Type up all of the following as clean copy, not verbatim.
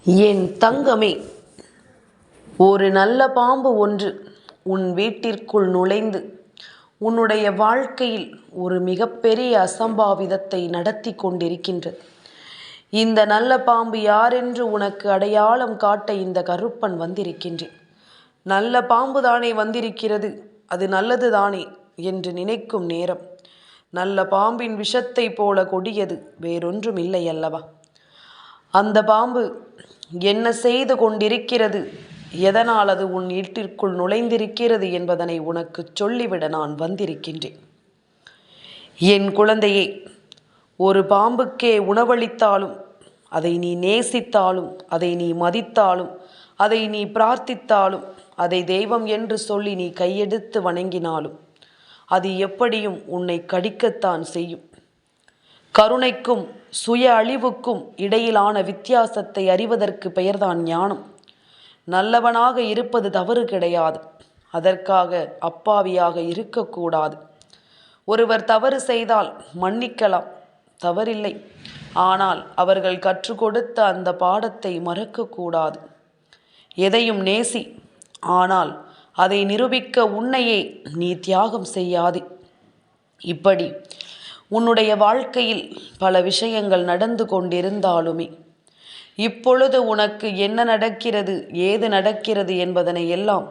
என் தங்கமே, ஒரு நல்ல பாம்பு ஒன்று உன் வீட்டிற்குள் நுழைந்து உன்னுடைய வாழ்க்கையில் ஒரு மிகப்பெரிய அசம்பாவிதத்தை நடத்தி கொண்டிருக்கின்றது. இந்த நல்ல பாம்பு யாரென்று உனக்கு அடையாளம் காட்ட இந்த கருப்பன் வந்திருக்கின்றேன். நல்ல பாம்பு தானே வந்திருக்கிறது, அது நல்லது தானே என்று நினைக்கும் நேரம், நல்ல பாம்பின் விஷத்தை போல கொடியது வேறொன்றும் இல்லை அல்லவா? அந்த பாம்பு என்ன செய்து கொண்டிருக்கிறது, எதனால் அது உன் வீட்டிற்குள் நுழைந்திருக்கிறது என்பதனை உனக்கு சொல்லிவிட நான் வந்திருக்கின்றேன். என் குழந்தையே, ஒரு பாம்புக்கே உணவளித்தாலும், அதை நீ நேசித்தாலும், அதை நீ மதித்தாலும், அதை நீ பிரார்த்தித்தாலும், அதை தெய்வம் என்று சொல்லி நீ கையெடுத்து வணங்கினாலும் அது எப்படியும் உன்னை கடிக்கத்தான் செய்யும். கருணைக்கும் சுய அழிவுக்கும் இடையிலான வித்தியாசத்தை அறிவதற்கு பெயர்தான் ஞானம். நல்லவனாக இருப்பது தவறு கிடையாது, அதற்காக அப்பாவியாக இருக்கக்கூடாது. ஒருவர் தவறு செய்தால் மன்னிக்கலாம், தவறில்லை. ஆனால் அவர்கள் கற்றுக் கொடுத்த அந்த பாடத்தை மறக்கக்கூடாது. எதையும் நேசி, ஆனால் அதை நிரூபிக்க உன்னையே நீ தியாகம் செய்யாதே. இப்படி உன்னுடைய வாழ்க்கையில் பல விஷயங்கள் நடந்து கொண்டிருந்தாலுமே இப்பொழுது உனக்கு என்ன நடக்கிறது, ஏது நடக்கிறது என்பதனை எல்லாம்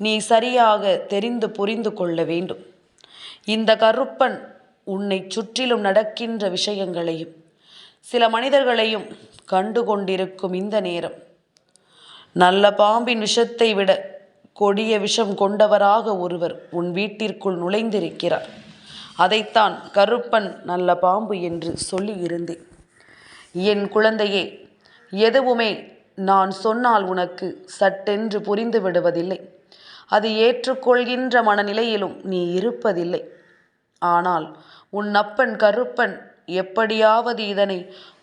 நீ சரியாக தெரிந்து புரிந்து கொள்ள வேண்டும். இந்த கருப்பன் உன்னை சுற்றிலும் நடக்கின்ற விஷயங்களையும் சில மனிதர்களையும் கண்டு கொண்டிருக்கும் இந்த நேரம், நல்ல பாம்பின் விஷத்தை விட கொடிய விஷம் கொண்டவராக ஒருவர் உன் வீட்டிற்குள் நுழைந்திருக்கிறார். அதைத்தான் கருப்பன் நல்ல பாம்பு என்று சொல்லி இருந்தேன். என் குழந்தையே, எதுவுமே நான் சொன்னால் உனக்கு சட்டென்று புரிந்து விடுவதில்லை. அது ஏற்றுக்கொள்கின்ற மனநிலையிலும் நீ இருப்பதில்லை. ஆனால் உன் அப்பன் கருப்பன் எப்படியாவது இதனை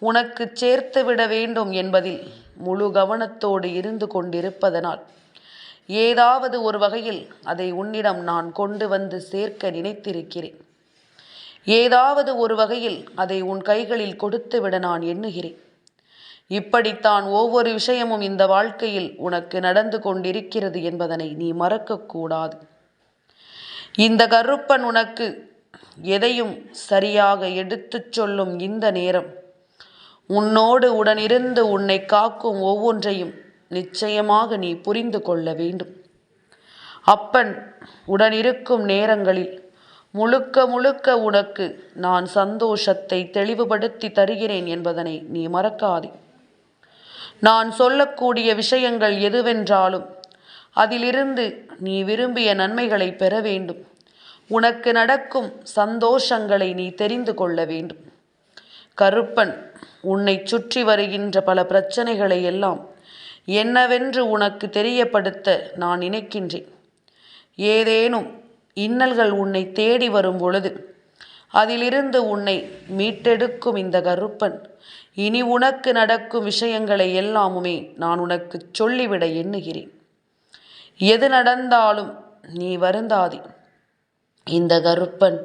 உனக்கு சேர்த்து விட வேண்டும் என்பதில் முழு கவனத்தோடு இருந்து கொண்டிருப்பதனால் ஏதாவது ஒரு வகையில் அதை உன்னிடம் நான் கொண்டு வந்து சேர்க்க நினைத்திருக்கிறேன். ஏதாவது ஒரு வகையில் அதை உன் கைகளில் கொடுத்துவிட நான் எண்ணுகிறேன். இப்படித்தான் ஒவ்வொரு விஷயமும் இந்த வாழ்க்கையில் உனக்கு நடந்து கொண்டிருக்கிறது என்பதனை நீ மறக்கக்கூடாது. இந்த கருப்பன் உனக்கு எதையும் சரியாக எடுத்துச் சொல்லும் இந்த நேரம், உன்னோடு உடனிருந்து உன்னை காக்கும் ஒவ்வொன்றையும் நிச்சயமாக நீ புரிந்து கொள்ள வேண்டும். அப்பன் உடனிருக்கும் நேரங்களில் முழுக்க முழுக்க உனக்கு நான் சந்தோஷத்தை தெளிவுபடுத்தி தருகிறேன் என்பதனை நீ மறக்காதே. நான் சொல்லக்கூடிய விஷயங்கள் எதுவென்றாலும் அதிலிருந்து நீ விரும்பிய நன்மைகளை பெற வேண்டும். உனக்கு நடக்கும் சந்தோஷங்களை நீ தெரிந்து கொள்ள வேண்டும். கருப்பன் உன்னை சுற்றி வருகின்ற பல பிரச்சனைகளை எல்லாம் என்னவென்று உனக்கு தெரியப்படுத்த நான் நினைக்கின்றேன். ஏதேனும் இன்னல்கள் உன்னை தேடி வரும் பொழுது அதிலிருந்து உன்னை மீட்டெடுக்கும் இந்த கருப்பன் இனி உனக்கு நடக்கும் விஷயங்களை எல்லாமுமே நான் உனக்கு சொல்லிவிட எண்ணுகிறேன். எது நடந்தாலும் நீ வருந்தாதே. இந்த கருப்பன்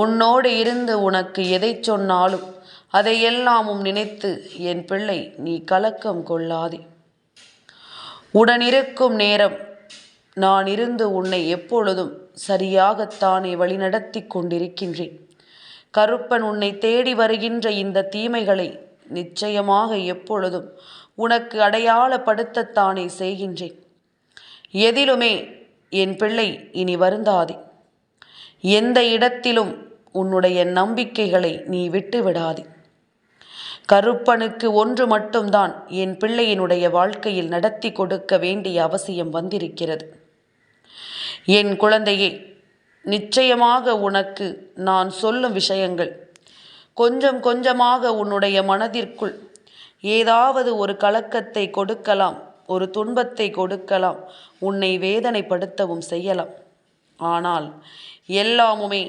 உன்னோடு இருந்து உனக்கு எதை சொன்னாலும் அதை எல்லாமும் நினைத்து என் பிள்ளை நீ கலக்கம் கொள்ளாதே. உடனிருக்கும் நேரம் நான் இருந்து உன்னை எப்பொழுதும் சரியாகத்தானே வழிநடத்தி கொண்டிருக்கின்றேன். கருப்பன் உன்னை தேடி வருகின்ற இந்த தீமைகளை நிச்சயமாக எப்பொழுதும் உனக்கு அடையாளப்படுத்தத்தானே செய்கின்றேன். எதிலுமே என் பிள்ளை இனி வருந்தாதே. எந்த இடத்திலும் உன்னுடைய நம்பிக்கைகளை நீ விட்டு விடாதே. கருப்பனுக்கு ஒன்று மட்டும்தான் என் பிள்ளையினுடைய வாழ்க்கையில் நடத்தி கொடுக்க வேண்டிய அவசியம் வந்திருக்கிறது. என் குழந்தையே, நிச்சயமாக உனக்கு நான் சொல்லும் விஷயங்கள் கொஞ்சம் கொஞ்சமாக உன்னுடைய மனதிற்குள் ஏதாவது ஒரு கலக்கத்தை கொடுக்கலாம், ஒரு துன்பத்தை கொடுக்கலாம், உன்னை வேதனைப்படுத்தவும் செய்யலாம். ஆனால் எல்லாமுமே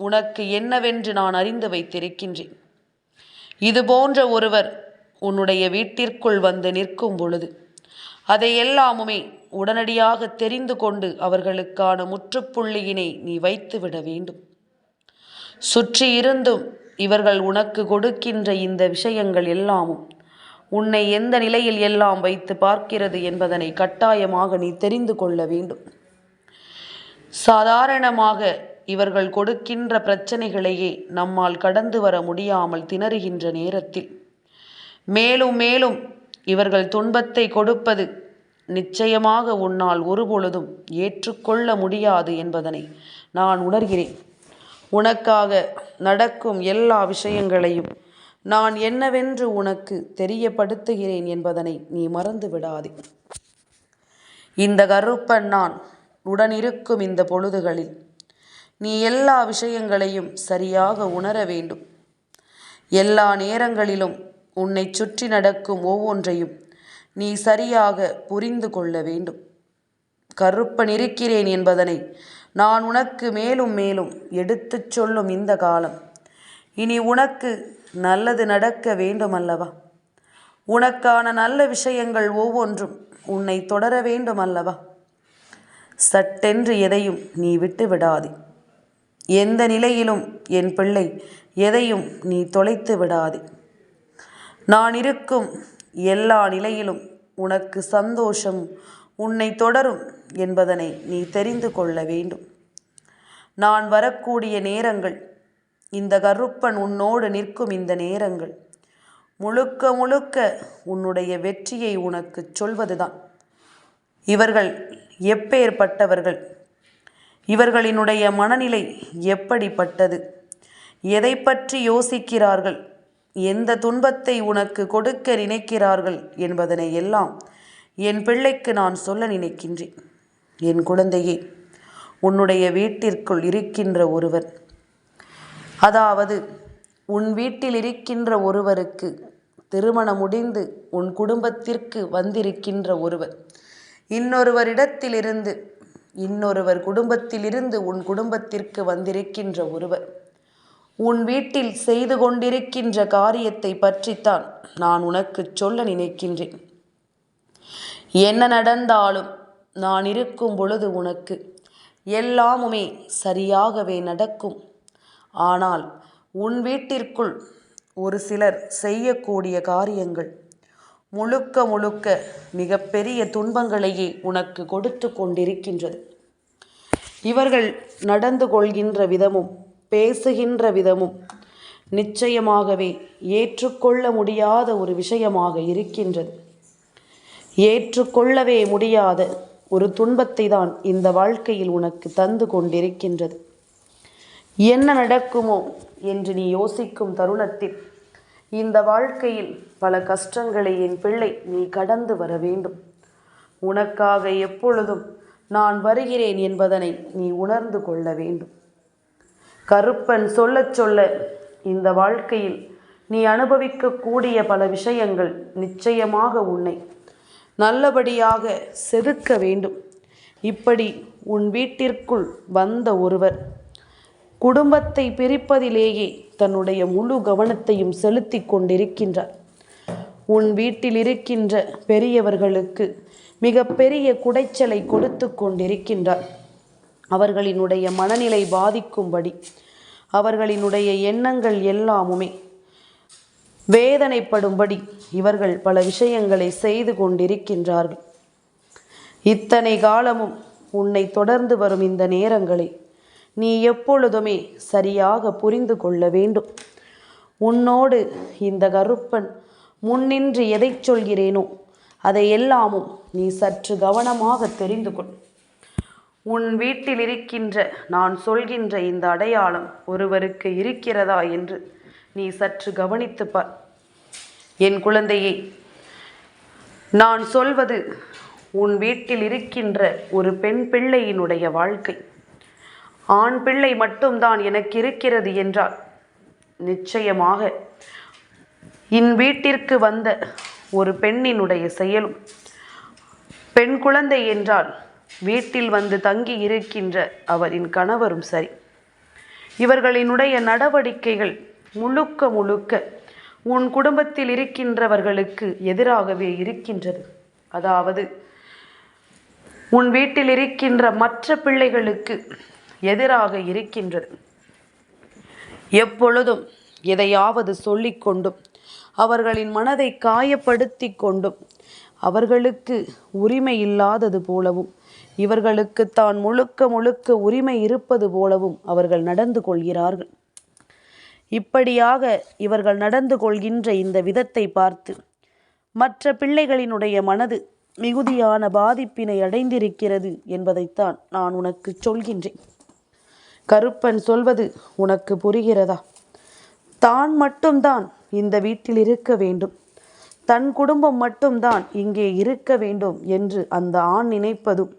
உனக்கு என்னவென்று நான் அறிந்து வைத்திருக்கின்றேன். இது போன்ற ஒருவர் உன்னுடைய வீட்டிற்குள் வந்து நிற்கும் பொழுது அதை எல்லாமுமே உடனடியாக தெரிந்து கொண்டு அவர்களுக்கான முற்றுப்புள்ளியினை நீ வைத்துவிட வேண்டும். சுற்றி இருந்தும் இவர்கள் உனக்கு கொடுக்கின்ற இந்த விஷயங்கள் எல்லாமும் உன்னை எந்த நிலையில் எல்லாம் வைத்து பார்க்கிறது என்பதனை கட்டாயமாக நீ தெரிந்து கொள்ள வேண்டும். சாதாரணமாக இவர்கள் கொடுக்கின்ற பிரச்சனைகளையே நம்மால் கடந்து வர முடியாமல் திணறுகின்ற நேரத்தில் மேலும் மேலும் இவர்கள் துன்பத்தை கொடுப்பது நிச்சயமாக உன்னால் ஒருபொழுதும் ஏற்றுக்கொள்ள முடியாது என்பதனை நான் உணர்கிறேன். உனக்காக நடக்கும் எல்லா விஷயங்களையும் நான் என்னவென்று உனக்கு தெரியப்படுத்துகிறேன் என்பதனை நீ மறந்து விடாதே. இந்த கருப்பன் நான் உடனிருக்கும் இந்த பொழுதுகளில் நீ எல்லா விஷயங்களையும் சரியாக உணர வேண்டும். எல்லா நேரங்களிலும் உன்னை சுற்றி நடக்கும் ஒவ்வொன்றையும் நீ சரியாக புரிந்து கொள்ள வேண்டும். கருப்பன் இருக்கிறேன் என்பதனை நான் உனக்கு மேலும் மேலும் எடுத்துச் சொல்லும் இந்த காலம் இனி உனக்கு நல்லது நடக்க வேண்டுமல்லவா? உனக்கான நல்ல விஷயங்கள் ஒவ்வொன்றும் உன்னை தொடர வேண்டுமல்லவா? சட்டென்று எதையும் நீ விட்டு விடாதே. எந்த நிலையிலும் என் பிள்ளை எதையும் நீ தொலைத்து விடாதே. நான் இருக்கும் எல்லா நிலையிலும் உனக்கு சந்தோஷம் உன்னை தொடரும் என்பதனை நீ தெரிந்து கொள்ள வேண்டும். நான் வரக்கூடிய நேரங்கள், இந்த கருப்பன் உன்னோடு நிற்கும் இந்த நேரங்கள் முழுக்க முழுக்க உன்னுடைய வெற்றியை உனக்கு சொல்வதுதான். இவர்கள் எப்பேற்பட்டவர்கள், இவர்களினுடைய மனநிலை எப்படிப்பட்டது, எதை பற்றி யோசிக்கிறார்கள், எந்த துன்பத்தை உனக்கு கொடுக்க நினைக்கிறார்கள் என்பதனை எல்லாம் என் பிள்ளைக்கு நான் சொல்ல நினைக்கின்றேன். என் குழந்தையே, உன்னுடைய வீட்டிற்குள் இருக்கின்ற ஒருவர், அதாவது உன் வீட்டில் இருக்கின்ற ஒருவருக்கு திருமணம் முடிந்து உன் குடும்பத்திற்கு வந்திருக்கின்ற ஒருவர், இன்னொருவரிடத்திலிருந்து இன்னொருவர் குடும்பத்திலிருந்து உன் குடும்பத்திற்கு வந்திருக்கின்ற ஒருவர் உன் வீட்டில் செய்து கொண்டிருக்கின்ற காரியத்தை பற்றித்தான் நான் உனக்கு சொல்ல நினைக்கின்றேன். என்ன நடந்தாலும் நான் இருக்கும் பொழுது உனக்கு எல்லாமுமே சரியாகவே நடக்கும். ஆனால் உன் வீட்டிற்குள் ஒரு சிலர் செய்யக்கூடிய காரியங்கள் முழுக்க முழுக்க மிகப்பெரிய துன்பங்களையே உனக்கு கொடுத்து கொண்டிருக்கின்றது. இவர்கள் நடந்து கொள்கின்ற விதமும் பேசுகின்ற விதமும் நிச்சயமாகவே ஏற்றுக்கொள்ள முடியாத ஒரு விஷயமாக இருக்கின்றது. ஏற்றுக்கொள்ளவே முடியாத ஒரு துன்பத்தை தான் இந்த வாழ்க்கையில் உனக்கு தந்து கொண்டிருக்கின்றது. என்ன நடக்குமோ என்று நீ யோசிக்கும் தருணத்தில் இந்த வாழ்க்கையில் பல கஷ்டங்களை என் பிள்ளை நீ கடந்து வர வேண்டும். உனக்காக எப்பொழுதும் நான் வருகிறேன் என்பதனை நீ உணர்ந்து கொள்ள வேண்டும். கருப்பன் சொல்ல சொல்ல இந்த வாழ்க்கையில் நீ அனுபவிக்கக்கூடிய பல விஷயங்கள் நிச்சயமாக உன்னை நல்லபடியாக செதுக்க வேண்டும். இப்படி உன் வீட்டிற்குள் வந்த ஒருவர் குடும்பத்தை பிரிப்பதிலேயே தன்னுடைய முழு கவனத்தையும் செலுத்தி கொண்டிருக்கின்றார். உன் வீட்டில் இருக்கின்ற பெரியவர்களுக்கு மிக பெரிய குடைச்சலை கொடுத்து கொண்டிருக்கின்றார். அவர்களினுடைய மனநிலை பாதிக்கும்படி அவர்களினுடைய எண்ணங்கள் எல்லாமுமே வேதனைப்படும்படி இவர்கள் பல விஷயங்களை செய்து கொண்டிருக்கின்றார்கள். இத்தனை காலமும் உன்னை தொடர்ந்து வரும் இந்த நேரங்களை நீ எப்பொழுதுமே சரியாக புரிந்து கொள்ள வேண்டும். உன்னோடு இந்த கருப்பன் முன்னின்று எதை சொல்கிறேனோ அதை எல்லாமும் நீ சற்று கவனமாக தெரிந்து கொள். உன் வீட்டில் இருக்கின்ற நான் சொல்கின்ற இந்த அடையாளம் ஒருவருக்கு இருக்கிறதா என்று நீ சற்று கவனித்து பார். என் குழந்தையே, நான் சொல்வது உன் வீட்டில் இருக்கின்ற ஒரு பெண் பிள்ளையினுடைய வாழ்க்கை. ஆண் பிள்ளை மட்டும்தான் எனக்கு இருக்கிறது என்றால் நிச்சயமாக என் வீட்டிற்கு வந்த ஒரு பெண்ணினுடைய செயலும், பெண் குழந்தை என்றால் வீட்டில் வந்து தங்கி இருக்கின்ற அவரின் கணவரும் சரி, இவர்களினுடைய நடவடிக்கைகள் முழுக்க முழுக்க உன் குடும்பத்தில் இருக்கின்றவர்களுக்கு எதிராகவே இருக்கின்றது. அதாவது உன் வீட்டில் இருக்கின்ற மற்ற பிள்ளைகளுக்கு எதிராக இருக்கின்றது. எப்பொழுதும் எதையாவது சொல்லிக்கொண்டும் அவர்களின் மனதை காயப்படுத்தி கொண்டும் அவர்களுக்கு உரிமை இல்லாதது போலவும் இவர்களுக்கு தான் முழுக்க முழுக்க உரிமை இருப்பது போலவும் அவர்கள் நடந்து கொள்கிறார்கள். இப்படியாக இவர்கள் நடந்து கொள்கின்ற இந்த விதத்தை பார்த்து மற்ற பிள்ளைகளினுடைய மனது மிகுதியான பாதிப்பினை அடைந்திருக்கிறது என்பதைத்தான் நான் உனக்கு சொல்கின்றேன். கருப்பன் சொல்வது உனக்கு புரிகிறதா? தான் மட்டும்தான் இந்த வீட்டில் இருக்க வேண்டும், தன் குடும்பம் மட்டும்தான் இங்கே இருக்க வேண்டும் என்று அந்த ஆண் நினைப்பதும்,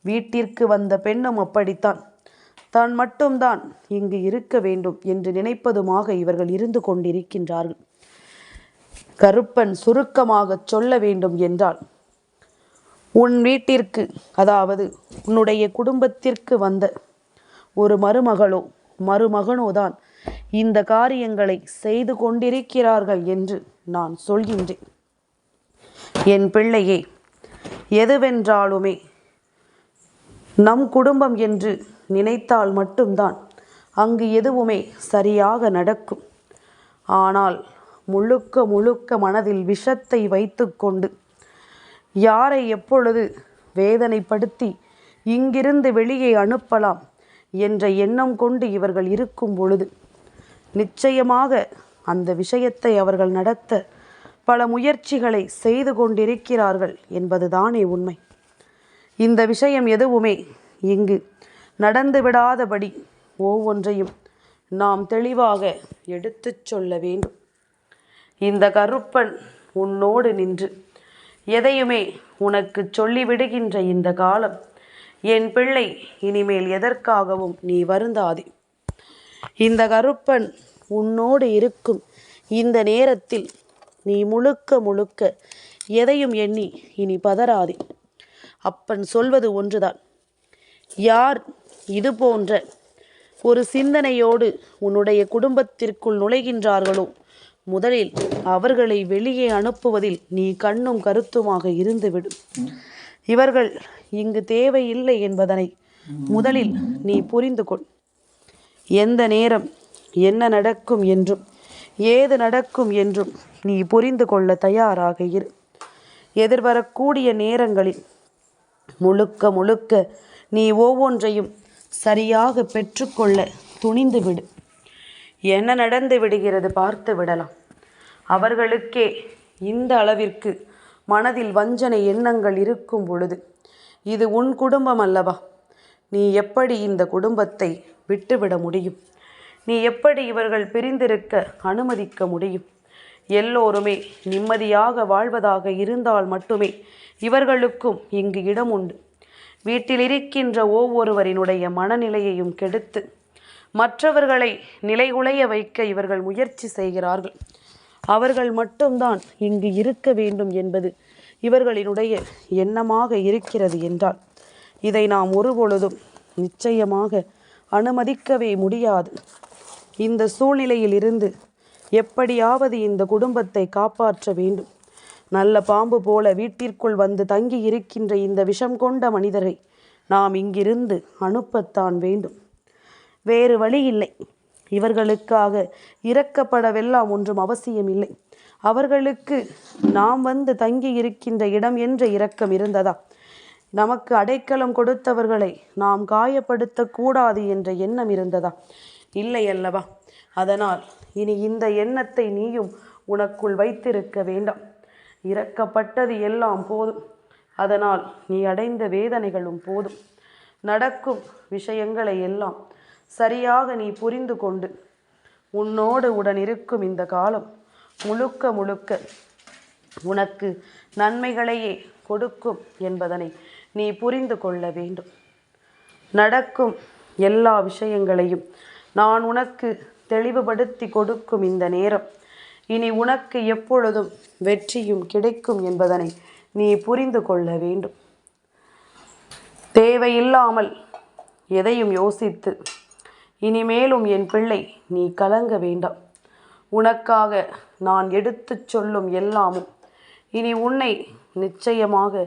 வீட்டிற்கு வந்த பெண்ணும் அப்படித்தான் தான் மட்டும்தான் இங்கு இருக்க வேண்டும் என்று நினைப்பதுமாக இவர்கள் இருந்து கொண்டிருக்கின்றார்கள். கருப்பன் சுருக்கமாக சொல்ல வேண்டும் என்றால், உன் வீட்டிற்கு, அதாவது உன்னுடைய குடும்பத்திற்கு வந்த ஒரு மருமகளோ மருமகனோ தான் இந்த காரியங்களை செய்து கொண்டிருக்கிறார்கள் என்று நான் சொல்கின்றேன். என் பிள்ளையே, எதுவென்றாலுமே நம் குடும்பம் என்று நினைத்தால் மட்டும்தான் அங்கு எதுவுமே சரியாக நடக்கும். ஆனால் முழுக்க முழுக்க மனதில் விஷத்தை வைத்து கொண்டு யாரை எப்பொழுது வேதனைப்படுத்தி இங்கிருந்து வெளியே அனுப்பலாம் என்ற எண்ணம் கொண்டு இவர்கள் இருக்கும் பொழுது நிச்சயமாக அந்த விஷயத்தை அவர்கள் நடத்த பல முயற்சிகளை செய்து கொண்டிருக்கிறார்கள் என்பதுதானே உண்மை. இந்த விஷயம் எதுவுமே இங்கு நடந்து விடாதபடி ஒவ்வொன்றையும் நாம் தெளிவாக எடுத்துச் சொல்ல வேண்டும். இந்த கருப்பன் உன்னோடு நின்று எதையுமே உனக்கு சொல்லிவிடுகின்ற இந்த காலம், என் பிள்ளை, இனிமேல் எதற்காகவும் நீ வருந்தாதே. இந்த கருப்பன் உன்னோடு இருக்கும் இந்த நேரத்தில் நீ முழுக்க முழுக்க எதையும் எண்ணி இனி பதறாதே. அப்பன் சொல்வது ஒன்றுதான். யார் இது போன்ற ஒரு சிந்தனையோடு உன்னுடைய குடும்பத்திற்குள் நுழைகின்றார்களோ முதலில் அவர்களை வெளியே அனுப்புவதில் நீ கண்ணும் கருத்துமாக இருந்துவிடும். இவர்கள் இங்கு தேவையில்லை என்பதனை முதலில் நீ புரிந்து கொள். எந்த நேரம் என்ன நடக்கும் என்றும் ஏது நடக்கும் என்றும் நீ புரிந்து கொள்ள தயாராக இரு. எதிர்வரக்கூடிய நேரங்களில் முழுக்க முழுக்க நீ ஒவ்வொன்றையும் சரியாக பெற்றுக்கொள்ள துணிந்துவிடு. என்ன நடந்து விடுகிறது பார்த்து விடலாம். அவர்களுக்கே இந்த அளவிற்கு மனதில் வஞ்சனை எண்ணங்கள் இருக்கும் பொழுது இது உன் குடும்பம் அல்லவா? நீ எப்படி இந்த குடும்பத்தை விட்டுவிட முடியும்? நீ எப்படி இவர்கள் பிரிந்திருக்க அனுமதிக்க முடியும்? எல்லோருமே நிம்மதியாக வாழ்வதாக இருந்தால் மட்டுமே இவர்களுக்கும் இங்கு இடம் உண்டு. வீட்டில் இருக்கின்ற ஒவ்வொருவரினுடைய மனநிலையையும் கெடுத்து மற்றவர்களை நிலைகுலைய வைக்க இவர்கள் முயற்சி செய்கிறார்கள். அவர்கள் மட்டும்தான் இங்கு இருக்க வேண்டும் என்பது இவர்களினுடைய எண்ணமாக இருக்கிறது என்றால் இதை நாம் ஒருபொழுதும் நிச்சயமாக அனுமதிக்கவே முடியாது. இந்த சூழ்நிலையில் இருந்து எப்படியாவது இந்த குடும்பத்தை காப்பாற்ற வேண்டும். நல்ல பாம்பு போல வீட்டிற்குள் வந்து தங்கி இருக்கின்ற இந்த விஷம் கொண்ட மனிதரை நாம் இங்கிருந்து அனுப்பத்தான் வேண்டும். வேறு வழி இல்லை. இவர்களுக்காக இரக்கப்படவெல்லாம் ஒன்றும் அவசியம் இல்லை. அவர்களுக்கு நாம் வந்து தங்கி இருக்கின்ற இடம் என்ற இரக்கம் இருந்ததா? நமக்கு அடைக்கலம் கொடுத்தவர்களை நாம் காயப்படுத்தக்கூடாது என்ற எண்ணம் இருந்ததா? இல்லை அல்லவா? அதனால் இனி இந்த எண்ணத்தை நீயும் உனக்குள் வைத்திருக்க வேண்டாம். இறக்கப்பட்டது எல்லாம் போதும். அதனால் நீ அடைந்த வேதனைகளும் போதும். நடக்கும் விஷயங்களை எல்லாம் சரியாக நீ புரிந்து கொண்டு உன்னோடு உடன் இருக்கும் இந்த காலம் முழுக்க முழுக்க உனக்கு நன்மைகளையே கொடுக்கும் என்பதனை நீ புரிந்து கொள்ள வேண்டும். நடக்கும் எல்லா விஷயங்களையும் நான் உனக்கு தெளிவுபடுத்தி கொடுக்கும் இந்த நேரம் இனி உனக்கு எப்பொழுதும் வெற்றியும் கிடைக்கும் என்பதனை நீ புரிந்து கொள்ள வேண்டும். தேவையில்லாமல் எதையும் யோசித்து இனிமேலும் என் பிள்ளை நீ கலங்க வேண்டாம். உனக்காக நான் எடுத்துச் சொல்லும் எல்லாமும் இனி உன்னை நிச்சயமாக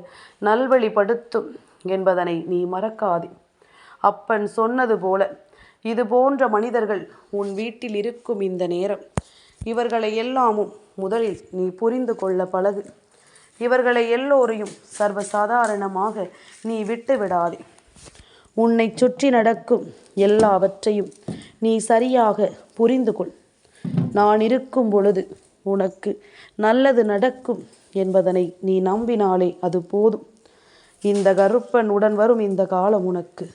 நல்வழிப்படுத்தும் என்பதனை நீ மறக்காதே. அப்பன் சொன்னது போல இது போன்ற மனிதர்கள் உன் வீட்டில் இருக்கும் இந்த நேரம் இவர்களை எல்லாமும் முதலில் நீ புரிந்து கொள்ள பழகு. இவர்களை எல்லோரையும் சர்வசாதாரணமாக நீ விட்டு விடாதே. உன்னை சுற்றி நடக்கும் எல்லாவற்றையும் நீ சரியாக புரிந்து கொள். நான் இருக்கும் பொழுது உனக்கு நல்லது நடக்கும் என்பதனை நீ நம்பினாலே அது போதும். இந்த கருப்பன் உடன் வரும் இந்த காலம் உனக்கு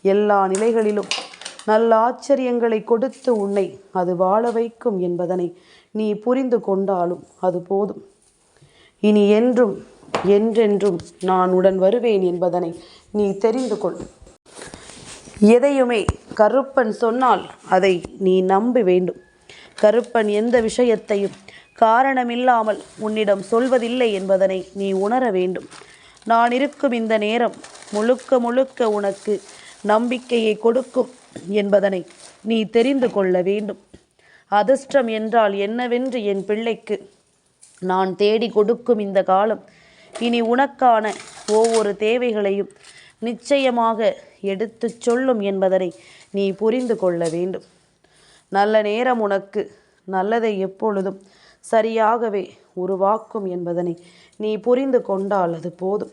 எல்லா நிலைகளிலும் நல்ல ஆச்சரியங்களை கொடுத்து உன்னை அது வாழ வைக்கும் என்பதனை நீ புரிந்து கொண்டாலும் அது போதும். இனி என்றும் என்றென்றும் நான் உடன் வருவேன் என்பதனை நீ தெரிந்து கொள். எதையுமே கருப்பன் சொன்னால் அதை நீ நம்ப வேண்டும். கருப்பன் எந்த விஷயத்தையும் காரணமில்லாமல் உன்னிடம் சொல்வதில்லை என்பதனை நீ உணர வேண்டும். நான் இருக்கும் இந்த நேரம் முழுக்க முழுக்க உனக்கு நம்பிக்கையை கொடுக்கும் என்பதனை நீ தெரிந்து கொள்ள வேண்டும். அதிர்ஷ்டம் என்றால் என்னவென்று என் பிள்ளைக்கு நான் தேடி கொடுக்கும் இந்த காலம் இனி உனக்கான ஒவ்வொரு தேவைகளையும் நிச்சயமாக எடுத்து சொல்லும் என்பதனை நீ புரிந்து கொள்ள வேண்டும். நல்ல நேரம் உனக்கு நல்லதை எப்பொழுதும் சரியாகவே உருவாக்கும் என்பதனை நீ புரிந்து கொண்டால் அது போதும்.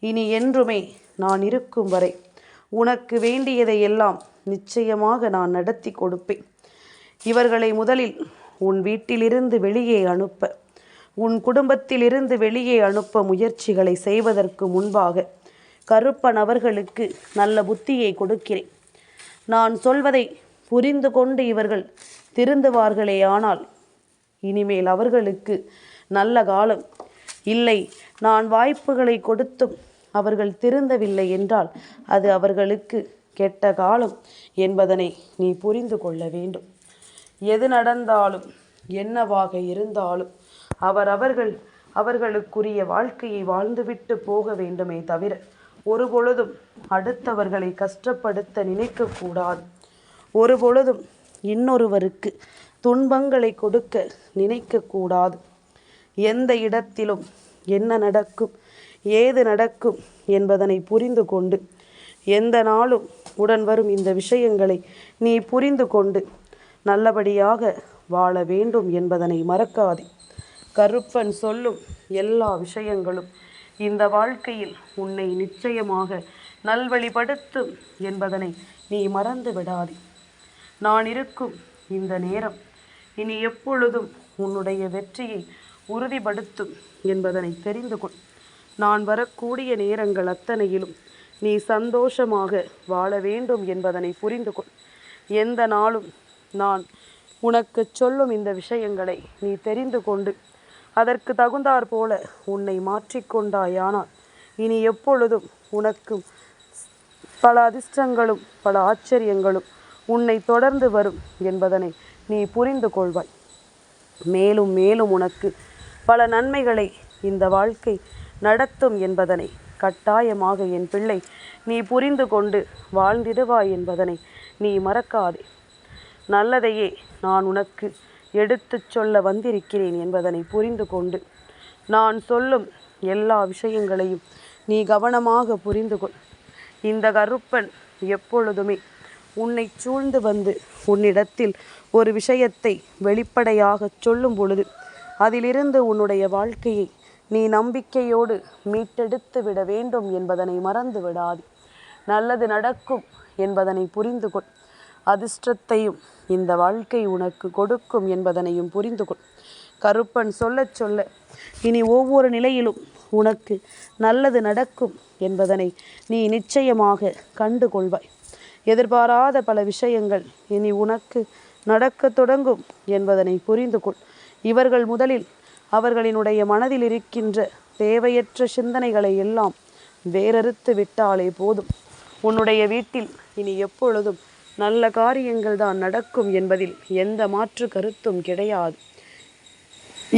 இனி என்றுமே நான் இருக்கும் வரை உனக்கு வேண்டியதை எல்லாம் நிச்சயமாக நான் நடத்தி கொடுப்பேன். இவர்களை முதலில் உன் வீட்டிலிருந்து வெளியே அனுப்ப, உன் குடும்பத்திலிருந்து வெளியே அனுப்ப முயற்சிகளை செய்வதற்கு முன்பாக கருப்பன் அவர்களுக்கு நல்ல புத்தியை கொடுக்கிறேன். நான் சொல்வதை புரிந்து கொண்டு இவர்கள் திருந்துவார்களே, ஆனால் இனிமேல் அவர்களுக்கு நல்ல காலம் இல்லை. நான் வாய்ப்புகளை கொடுத்தும் அவர்கள் திருந்தவில்லை என்றால் அது அவர்களுக்கு கெட்ட காலம் என்பதனை நீ புரிந்து கொள்ள வேண்டும். எது நடந்தாலும் என்னவாக இருந்தாலும் அவர்களுக்குரிய வாழ்க்கையை வாழ்ந்துவிட்டு போக வேண்டுமே தவிர ஒருபொழுதும் அடுத்தவர்களை கஷ்டப்படுத்த நினைக்கக்கூடாது. ஒருபொழுதும் இன்னொருவருக்கு துன்பங்களை கொடுக்க நினைக்கக்கூடாது. எந்த இடத்திலும் என்ன நடக்கும், ஏது நடக்கும் என்பதனை புரிந்து கொண்டு எந்த நாளும் உடன் வரும் இந்த விஷயங்களை நீ புரிந்து கொண்டு நல்லபடியாக வாழ வேண்டும் என்பதனை மறக்காதே. கருப்பன் சொல்லும் எல்லா விஷயங்களும் இந்த வாழ்க்கையில் உன்னை நிச்சயமாக நல்வழிப்படுத்தும் என்பதனை நீ மறந்து விடாதே. நான் இருக்கும் இந்த நேரம் இனி எப்பொழுதும் உன்னுடைய வெற்றியை உறுதிப்படுத்தும் என்பதனை தெரிந்து கொள். நான் வரக்கூடிய நேரங்கள் அத்தனையிலும் நீ சந்தோஷமாக வாழ வேண்டும் என்பதனை புரிந்து கொள். எந்த நாளும் நான் உனக்கு சொல்லும் இந்த விஷயங்களை நீ தெரிந்து கொண்டு அதற்கு தகுந்தாற் போல உன்னை மாற்றிக்கொண்டாயானால் இனி எப்பொழுதும் உனக்கு பல அதிர்ஷ்டங்களும் பல ஆச்சரியங்களும் உன்னை தொடர்ந்து வரும் என்பதனை நீ புரிந்து கொள்வாய். மேலும் மேலும் உனக்கு பல நன்மைகளை இந்த வாழ்க்கை நடத்தும் என்பதனை கட்டாயமாக என் பிள்ளை நீ புரிந்து கொண்டு வாழ்ந்திடுவாய் என்பதனை நீ மறக்காதே. நல்லதையே நான் உனக்கு எடுத்துச் சொல்ல வந்திருக்கிறேன் என்பதனை புரிந்து கொண்டு நான் சொல்லும் எல்லா விஷயங்களையும் நீ கவனமாக புரிந்து கொள். இந்த கருப்பன் எப்பொழுதுமே உன்னை சூழ்ந்து வந்து உன்னிடத்தில் ஒரு விஷயத்தை வெளிப்படையாக சொல்லும் பொழுது அதிலிருந்து உன்னுடைய வாழ்க்கையை நீ நம்பிக்கையோடு மீட்டெடுத்து விட வேண்டும் என்பதனை மறந்து விடாது. நல்லது நடக்கும் என்பதனை புரிந்து கொள். அதிர்ஷ்டத்தையும் இந்த வாழ்க்கை உனக்கு கொடுக்கும் என்பதனையும் புரிந்து கொள். கருப்பன் சொல்ல சொல்ல இனி ஒவ்வொரு நிலையிலும் உனக்கு நல்லது நடக்கும் என்பதனை நீ நிச்சயமாக கண்டு கொள்வாய். எதிர்பாராத பல விஷயங்கள் இனி உனக்கு நடக்க தொடங்கும் என்பதனை புரிந்து கொள். இவர்கள் முதலில் அவர்களினுடைய மனதில் இருக்கின்ற தேவையற்ற சிந்தனைகளை எல்லாம் வேறறுத்து விட்டாலே போதும். உன்னுடைய வீட்டில் இனி எப்பொழுதும் நல்ல காரியங்கள் தான் நடக்கும் என்பதில் எந்த மாற்று கருத்தும் கிடையாது.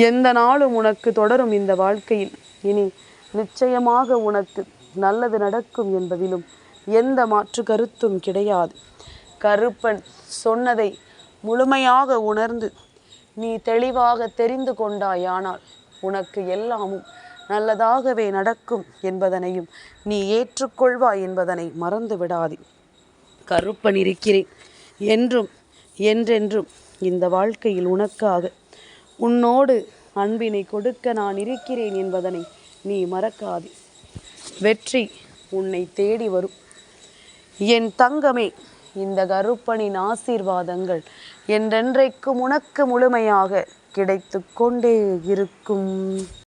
எந்த நாளும் உனக்கு தொடரும் இந்த வாழ்க்கையில் இனி நிச்சயமாக உனக்கு நல்லது நடக்கும் என்பதிலும் எந்த மாற்று கருத்தும் கிடையாது. கருப்பன் சொன்னதை முழுமையாக உணர்ந்து நீ தெளிவாக தெரிந்து கொண்டாயானால் உனக்கு எல்லாமும் நல்லதாகவே நடக்கும் என்பதனையும் நீ ஏற்றுக்கொள்வாய் என்பதனை மறந்து விடாதே. கருப்பன் இருக்கிறேன் என்றும் என்றென்றும் இந்த வாழ்க்கையில் உனக்காக உன்னோடு அன்பினை கொடுக்க நான் இருக்கிறேன் என்பதனை நீ மறக்காதே. வெற்றி உன்னை தேடி வரும். என் தங்கமே, இந்த கருப்பனின் ஆசீர்வாதங்கள் என்றென்றைக்கும் உனக்கு முழுமையாக கிடைத்து கொண்டே இருக்கும்.